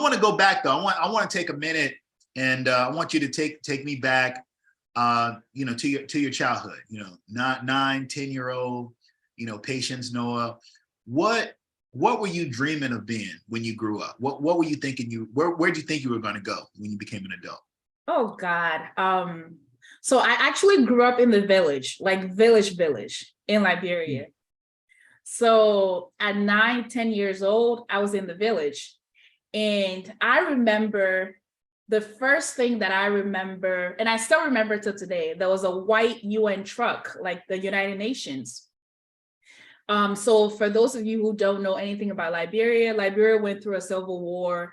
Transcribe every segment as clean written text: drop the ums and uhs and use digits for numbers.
want to go back though. I want to take a minute, and I want you to take me back, you know, to your childhood. You know, not 9-10-year-old, you know, Patience Noah. What were you dreaming of being when you grew up? What were you thinking where'd you think you were going to go when you became an adult? Oh God. So I actually grew up in the village, like village in Liberia. So at 9-10 years old, I was in the village. And I remember the first thing that I remember, and I still remember till today, there was a white UN truck, like the United Nations. So for those of you who don't know anything about Liberia, Liberia went through a civil war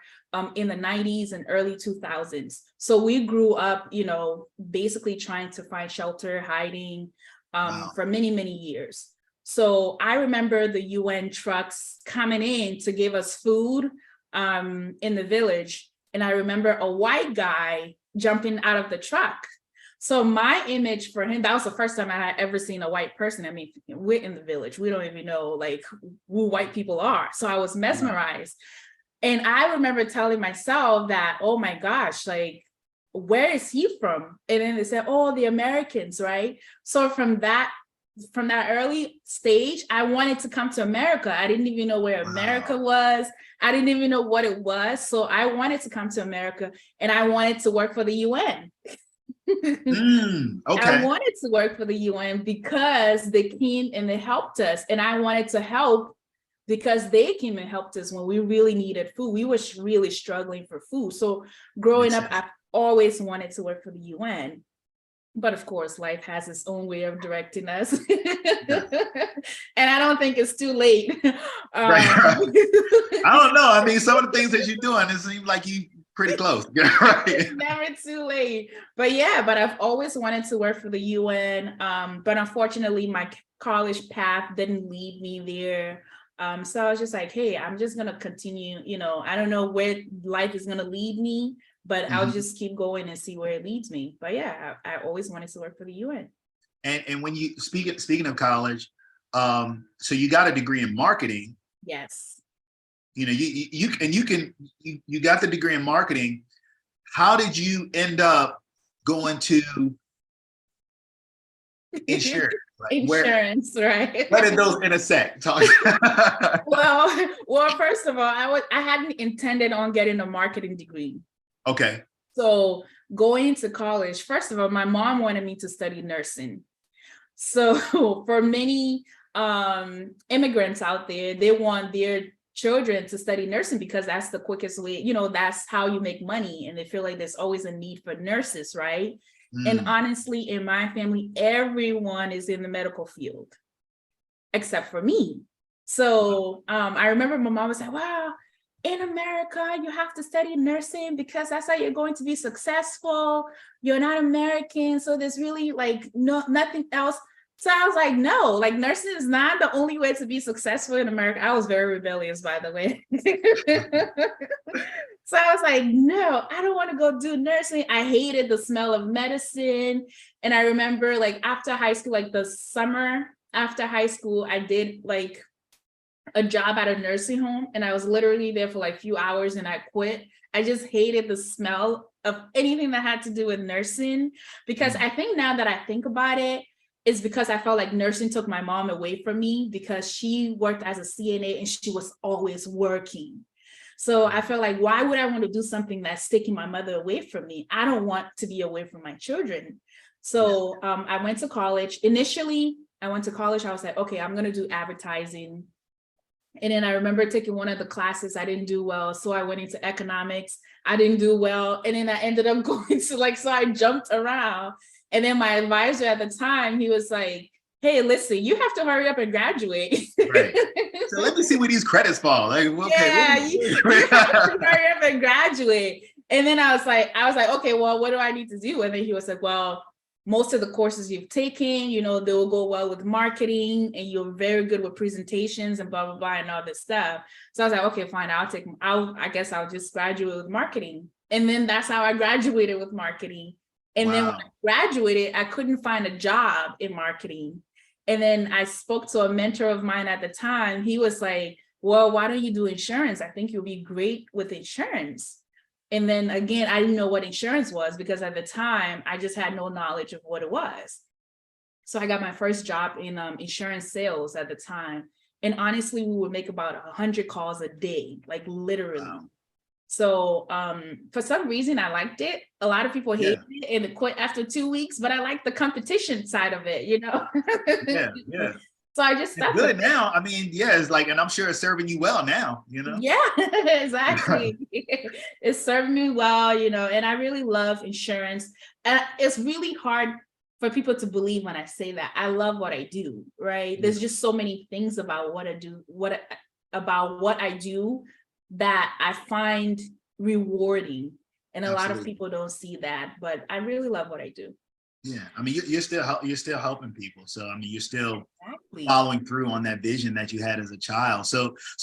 in the 90s and early 2000s. So we grew up, you know, basically trying to find shelter, hiding for many, many years. So I remember the UN trucks coming in to give us food in the village. And I remember a white guy jumping out of the truck. So my image for him, that was the first time I had ever seen a white person. I mean, we're in the village. We don't even know like who white people are. So I was mesmerized. And I remember telling myself that, oh my gosh, like, where is he from? And then they said, oh, the Americans, right? So from that early stage, I wanted to come to America. I didn't even know where America was. I didn't even know what it was. So I wanted to come to America, and I wanted to work for the UN. I wanted to work for the UN because they came and they helped us. And I wanted to help because they came and helped us when we really needed food. We were really struggling for food. So growing up, I always wanted to work for the UN. But of course, life has its own way of directing us. And I don't think it's too late. I don't know. I mean, some of the things that you're doing, it seems like you pretty close. It's never too late. But yeah, but I've always wanted to work for the UN. But unfortunately, my college path didn't lead me there. So I was just like, hey, I'm just going to continue. You know, I don't know where life is going to lead me, but I'll just keep going and see where it leads me. But yeah, I always wanted to work for the UN. And when you speaking of college, so you got a degree in marketing. Yes. You know, you got the degree in marketing. How did you end up going to insurance? Like Insurance, right? Where did those intersect? Well, first of all, I hadn't intended on getting a marketing degree. Okay. So going to college, first of all, my mom wanted me to study nursing. So for many immigrants out there, they want their children to study nursing because that's the quickest way, you know, that's how you make money. And they feel like there's always a need for nurses, right? And honestly, in my family, everyone is in the medical field except for me. So I remember my mom was like, wow, in America, you have to study nursing because that's how you're going to be successful. You're not American. So there's really like nothing else. So I was like, no, like nursing is not the only way to be successful in America. I was very rebellious, by the way. So I was like, no, I don't want to go do nursing. I hated the smell of medicine. And I remember like after high school, like the summer after high school, I did like a job at a nursing home. And I was literally there for like a few hours and I quit. I just hated the smell of anything that had to do with nursing, because I think now that I think about it, is because I felt like nursing took my mom away from me because she worked as a CNA and she was always working. So I felt like, why would I want to do something that's taking my mother away from me? I don't want to be away from my children. So I went to college. Initially, I went to college. I was like, okay, I'm going to do advertising. And then I remember taking one of the classes. I didn't do well. So I went into economics. I didn't do well. And then I ended up going to like, so I jumped around. And then my advisor at the time, he was like, hey, listen, you have to hurry up and graduate. Right. So let me see where these credits fall. Like, okay, you have to hurry up and graduate. And then I was like, okay, well, what do I need to do? And then he was like, well, most of the courses you've taken, you know, they will go well with marketing and you're very good with presentations and blah, blah, blah, and all this stuff. So I was like, okay, fine, I guess I'll just graduate with marketing. And then that's how I graduated with marketing. And then when I graduated, I couldn't find a job in marketing. And then I spoke to a mentor of mine at the time. He was like, well, why don't you do insurance? I think you'll be great with insurance. And then again, I didn't know what insurance was because at the time I just had no knowledge of what it was. So I got my first job in insurance sales at the time. And honestly, we would make about 100 calls a day, like literally. Wow. So for some reason, I liked it. A lot of people hated Yeah. it and it quit after 2 weeks, but I like the competition side of it, you know? Yeah, yeah. So I just It's stuck good with it. now. I mean, yeah, it's like, and I'm sure it's serving you well now, you know? Yeah, exactly. It's serving me well, you know, and I really love insurance. And it's really hard for people to believe when I say that. I love what I do, right? There's just so many things about what I do, about what I do that I find rewarding. And a lot of Absolutely. people don't see that, but I really love what I do. Yeah. I mean, you're still helping people. So, I mean, you're still Exactly. following through on that vision that you had as a child.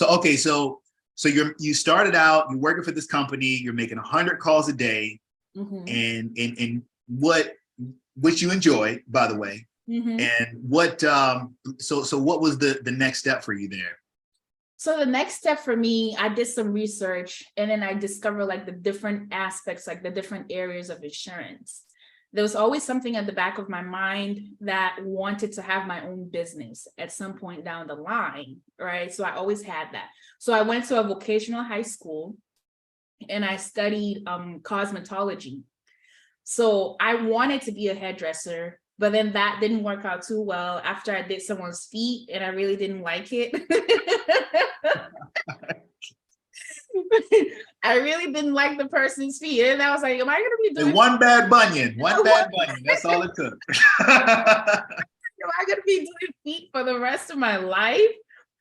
Okay. So you started out, you're working for this company, you're making 100 calls a day, Mhm. and which you enjoy, by the way. Mhm. And what so what was the next step for you there? So the next step for me, I did some research and then I discovered like the different aspects, like the different areas of insurance. There was always something at the back of my mind that wanted to have my own business at some point down the line, right? So I always had that. So I went to a vocational high school and I studied cosmetology. So I wanted to be a hairdresser, but then that didn't work out too well after I did someone's feet and I really didn't like it. I really didn't like the person's feet. And I was like, am I going to be doing One bad bunion, that's all it took. am I going to be doing feet for the rest of my life?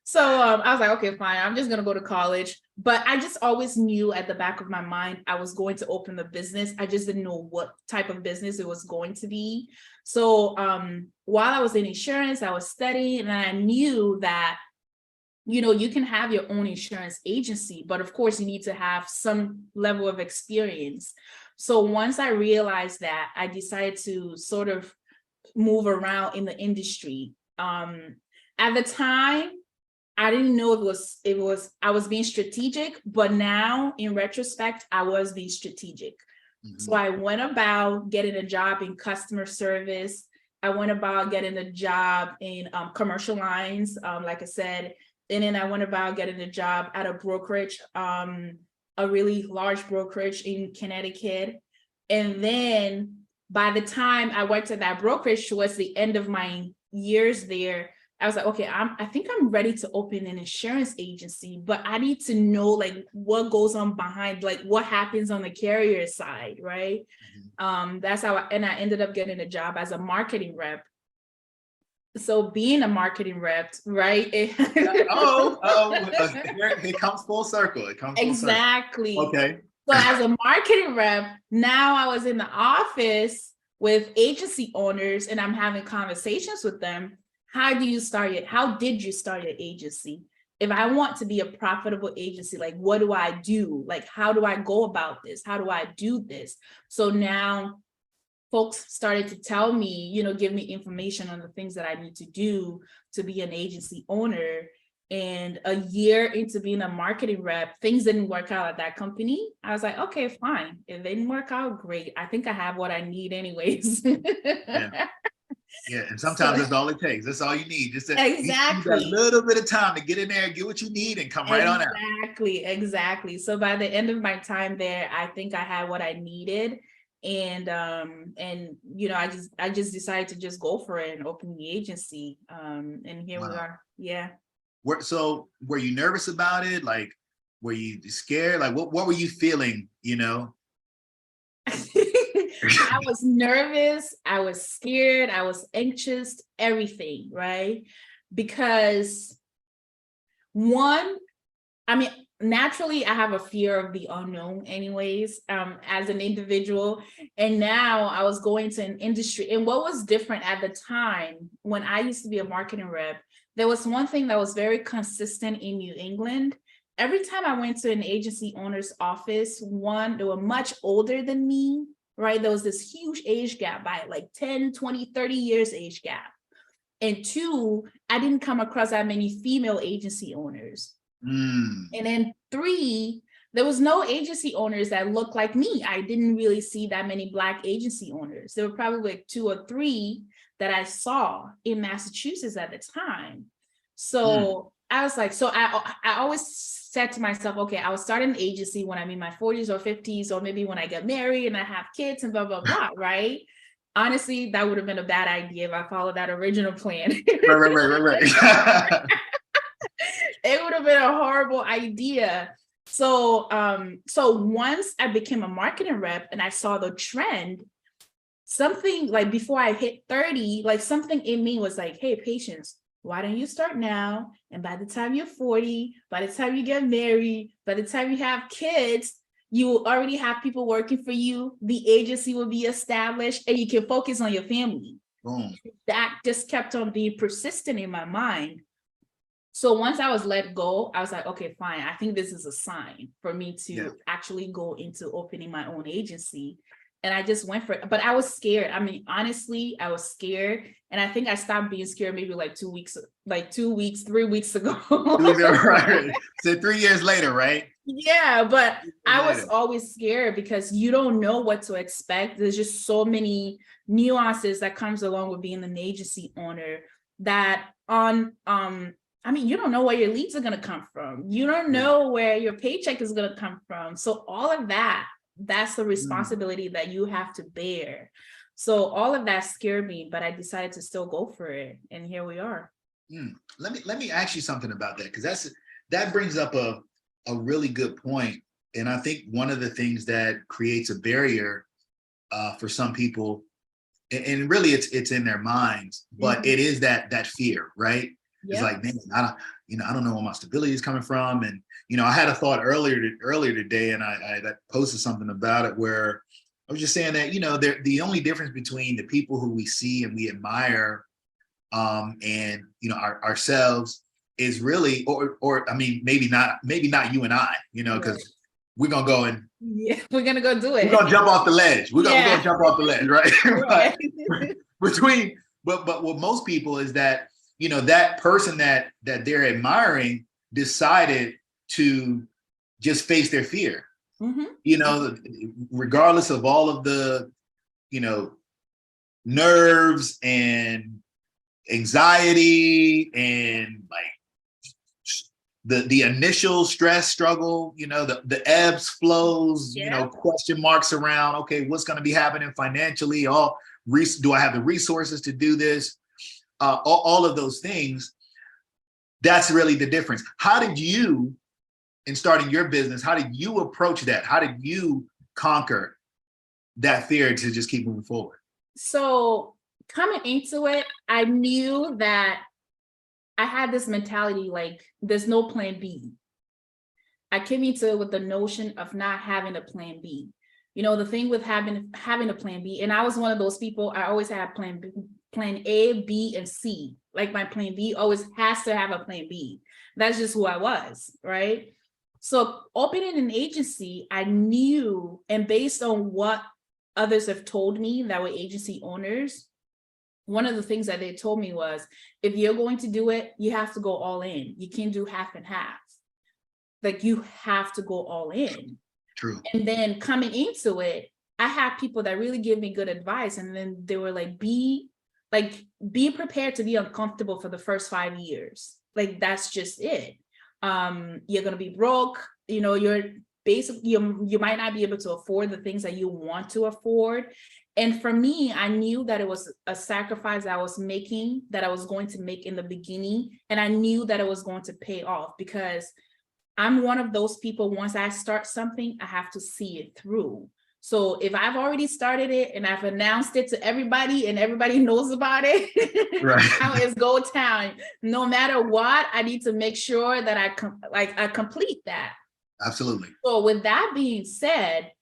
So I was like, okay, fine. I'm just going to go to college. But I just always knew at the back of my mind, I was going to open the business. I just didn't know what type of business it was going to be. So while I was in insurance, I was studying and I knew that, you know, you can have your own insurance agency, but of course you need to have some level of experience. So once I realized that, I decided to sort of move around in the industry. At the time, I didn't know I was being strategic, but now in retrospect, I was being strategic. Mm-hmm. So I went about getting a job in customer service. I went about getting a job in commercial lines, like I said, and then I went about getting a job at a brokerage, a really large brokerage in Connecticut. And then by the time I worked at that brokerage towards the end of my years there, I was like, okay, I think I'm ready to open an insurance agency, but I need to know like what goes on behind, like what happens on the carrier side, right? Mm-hmm. That's how I ended up getting a job as a marketing rep. So being a marketing rep, right? It comes full circle. It comes exactly. Full circle. Okay. So as a marketing rep, now I was in the office with agency owners and I'm having conversations with them. How did you start your agency? If I want to be a profitable agency, like what do I do? Like, how do I go about this? How do I do this? So now folks started to tell me, you know, give me information on the things that I need to do to be an agency owner. And a year into being a marketing rep, things didn't work out at that company. I was like, okay, fine. If they didn't work out, great. I think I have what I need anyways. Yeah. Yeah, and sometimes that's all it takes. That's all you need. Just exactly a little bit of time to get in there, get what you need, and come right on out. Exactly. So by the end of my time there, I think I had what I needed. And you know, I just decided to just go for it and open the agency. And here we are. Yeah. So were you nervous about it? Like, were you scared? Like, what were you feeling, you know? I was nervous, I was scared, I was anxious, everything, right? Because one, I mean, naturally I have a fear of the unknown anyways, as an individual. And now I was going to an industry, and what was different at the time when I used to be a marketing rep, there was one thing that was very consistent in New England. Every time I went to an agency owner's office, one, they were much older than me, right? There was this huge age gap by like 10, 20, 30 years age gap. And two, I didn't come across that many female agency owners. And then 3, there was no agency owners that looked like me. I didn't really see that many Black agency owners. There were probably like 2 or 3 that I saw in Massachusetts at the time. So I was like, so I always said to myself, okay, I will start an agency when I'm in my 40s or 50s, or maybe when I get married and I have kids and blah, blah, blah, right? Honestly, that would have been a bad idea if I followed that original plan. Right. It would have been a horrible idea. So once I became a marketing rep and I saw the trend, something like before I hit 30, like something in me was like, hey, Patience, why don't you start now? And by the time you're 40, by the time you get married, by the time you have kids, you will already have people working for you. The agency will be established and you can focus on your family. Boom. That just kept on being persistent in my mind. So once I was let go, I was like, okay, fine. I think this is a sign for me to actually go into opening my own agency. And I just went for it. But I was scared. I mean, honestly, I was scared. And I think I stopped being scared maybe like 3 weeks ago. Right. So 3 years later, right? Yeah, but I was always scared because you don't know what to expect. There's just so many nuances that comes along with being an agency owner that I mean, you don't know where your leads are going to come from. You don't know where your paycheck is going to come from. So all of that, that's the responsibility that you have to bear. So all of that scared me, but I decided to still go for it. And here we are. Let me ask you something about that, because that brings up a really good point. And I think one of the things that creates a barrier for some people, and really it's in their minds, but it is that fear, right? It's like, man, I don't know where my stability is coming from. And, I had a thought earlier today, and I posted something about it where I was just saying that, the only difference between the people who we see and we admire and, ourselves is really, or I mean, maybe not you and I, because we're going to go and we're going to go do it. We're going to jump off the ledge. We're going to jump off the ledge, right? But what most people is that, that person that they're admiring decided to just face their fear, regardless of all of the, nerves and anxiety and like the initial stress struggle, the ebbs, flows, question marks around, okay, what's going to be happening financially? Do I have the resources to do this? All of those things, that's really the difference. How did you, in starting your business, how did you approach that? How did you conquer that fear to just keep moving forward? So coming into it, I knew that I had this mentality, like there's no plan B. I came into it with the notion of not having a plan B. The thing with having a plan B, and I was one of those people, I always had plan A, B, and C. Like my plan B always has to have a plan B. That's just who I was, right? So opening an agency, I knew, and based on what others have told me that were agency owners, one of the things that they told me was, if you're going to do it, you have to go all in. You can't do half and half. Like you have to go all in. True. And then coming into it, I had people that really give me good advice. And then they were like, be prepared to be uncomfortable for the first 5 years. Like, that's just it. You're going to be broke. You're basically, you might not be able to afford the things that you want to afford. And for me, I knew that it was a sacrifice I was making, that I was going to make in the beginning. And I knew that it was going to pay off, because I'm one of those people, once I start something, I have to see it through. So if I've already started it and I've announced it to everybody and everybody knows about it, right. Now it's go time. No matter what, I need to make sure that I complete that. Absolutely. So with that being said,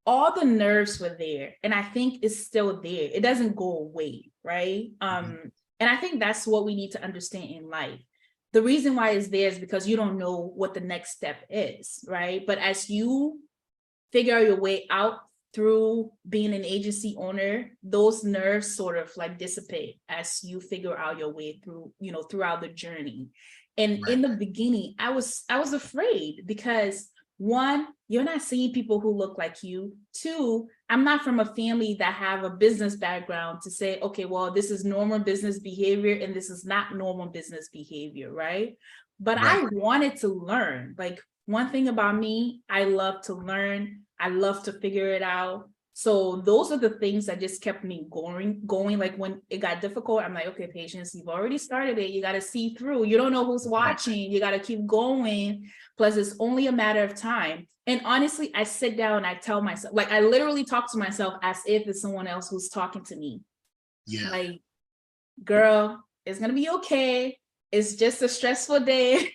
all the nerves were there, and I think it's still there. It doesn't go away, right? And I think that's what we need to understand in life. The reason why it's there is because you don't know what the next step is, right? But as you figure your way out through being an agency owner, those nerves sort of like dissipate as you figure out your way through, throughout the journey. And Right. in the beginning, I was afraid because one, you're not seeing people who look like you. Two, I'm not from a family that have a business background to say, okay, well, this is normal business behavior and this is not normal business behavior, right? But Right. I wanted to learn. Like, one thing about me, I love to learn. I love to figure it out. So those are the things that just kept me going. Like, when it got difficult, I'm like, okay, patience, you've already started it. You got to see through. You don't know who's watching. You got to keep going. Plus, it's only a matter of time. And honestly, I sit down and I tell myself, like, I literally talk to myself as if it's someone else who's talking to me. Yeah. Like, girl, it's going to be okay. It's just a stressful day.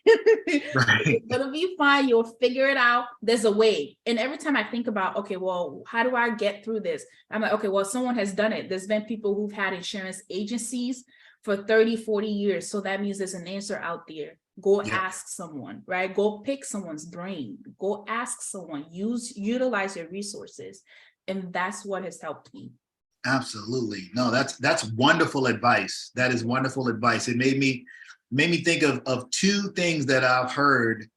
Right. It's gonna be fine. You'll figure it out. There's a way. And every time I think about, okay, well, how do I get through this? I'm like, okay, well, someone has done it. There's been people who've had insurance agencies for 30, 40 years. So that means there's an answer out there. Go ask someone, right? Go pick someone's brain. Go ask someone. Utilize your resources. And that's what has helped me. Absolutely. No, that's wonderful advice. That is wonderful advice. It made me think of two things that I've heard.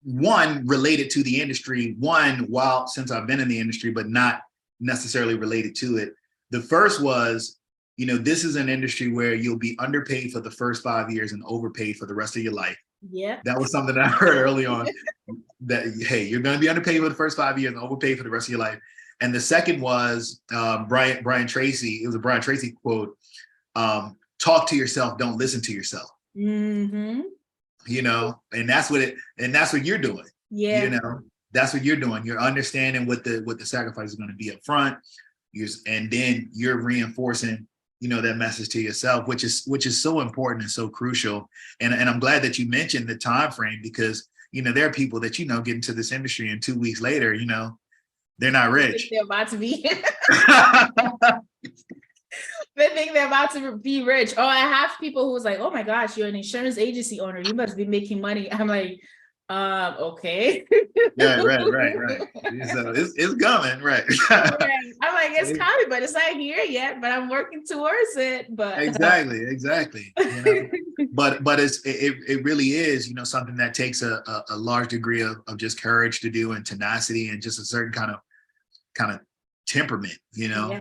One related to the industry, one since I've been in the industry, but not necessarily related to it. The first was, this is an industry where you'll be underpaid for the first 5 years and overpaid for the rest of your life. Yeah. That was something that I heard early on, that, hey, you're going to be underpaid for the first 5 years and overpaid for the rest of your life. And the second was Brian Tracy. It was a Brian Tracy quote. Talk to yourself, don't listen to yourself. Mm-hmm. And that's what you're doing. Yeah. That's what you're doing. You're understanding what the sacrifice is going to be up front. And then you're reinforcing, that message to yourself, which is so important and so crucial. And I'm glad that you mentioned the time frame, because, there are people that, get into this industry and 2 weeks later, they're not rich. They're about to be. They think they're about to be rich. Oh, I have people who's like, oh my gosh, you're an insurance agency owner. You must be making money. I'm like, okay. Yeah, right. So it's coming, right? Right. I'm like, it's coming, but it's not here yet. But I'm working towards it. But exactly. But it really is, something that takes a large degree of just courage to do, and tenacity, and just a certain kind of temperament, Yeah.